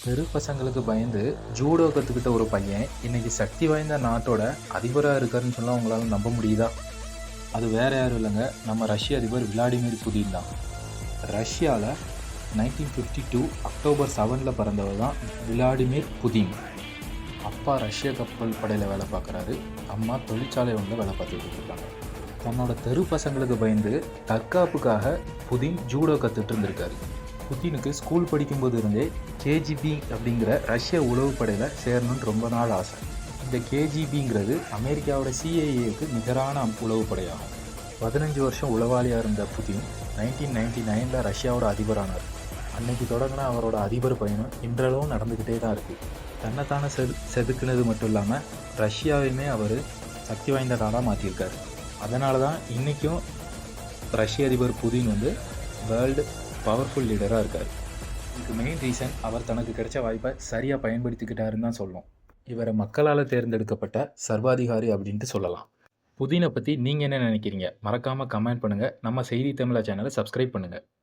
தெரு பசங்களுக்கு பயந்து ஜூடோ கற்றுக்கிட்ட ஒரு பையன் இன்னைக்கு சக்தி வாய்ந்த நாட்டோட அதிபராக இருக்காருன்னு சொன்னால் உங்களால் நம்ப முடியுதா? அது வேற யாரும் இல்லைங்க, நம்ம ரஷ்ய அதிபர் விளாடிமிர் புதின் தான். ரஷ்யாவில் 1952 அக்டோபர் 7 பிறந்தவர் தான் விளாடிமிர் புதின். அப்பா ரஷ்ய கப்பல் படையில் வேலை பார்க்குறாரு, அம்மா தொழிற்சாலை ஒன்றில் வேலை பார்த்துட்டு இருக்காங்க. தன்னோட தெரு பசங்களுக்கு பயந்து தற்காப்புக்காக புதின் ஜூடோ கற்றுட்டு இருந்திருக்காரு. புதினுக்கு ஸ்கூல் படிக்கும்போது இருந்தே கேஜிபி அப்படிங்கிற ரஷ்ய உளவுப்படையில் சேரணும்னு ரொம்ப நாள் ஆசை. இந்த கேஜிபிங்கிறது அமெரிக்காவோட சிஐஏக்கு நிகரான உளவுப்படையாகும். 15 வருஷம் உளவாளியாக இருந்த புதின் 1999 ரஷ்யாவோட அதிபரானார். அன்னைக்கு தொடங்கின அவரோட அதிபர் பயணம் இன்றளவும் நடந்துக்கிட்டே தான் இருக்குது. தன்னைத்தானே செதுக்குனது மட்டும் இல்லாமல் ரஷ்யாவையுமே அவர் சக்தி வாய்ந்த நாடாக மாற்றியிருக்காரு. அதனால தான் இன்றைக்கும் ரஷ்ய அதிபர் புதின் வேர்ல்டு பவர்ஃபுல் லீடராக இருக்கார். இதுக்கு மெயின் ரீசன் அவர் தனக்கு கிடைச்ச வாய்ப்பை சரியாக பயன்படுத்திக்கிட்டாருன்னு தான் சொல்லணும். இவரை மக்களால் தேர்ந்தெடுக்கப்பட்ட சர்வாதிகாரி அப்படின்ட்டு சொல்லலாம். புதினை பற்றி நீங்கள் என்ன நினைக்கிறீங்க? மறக்காமல் கமெண்ட் பண்ணுங்கள். நம்ம செய்தி தமிழா சேனலை சப்ஸ்கிரைப் பண்ணுங்கள்.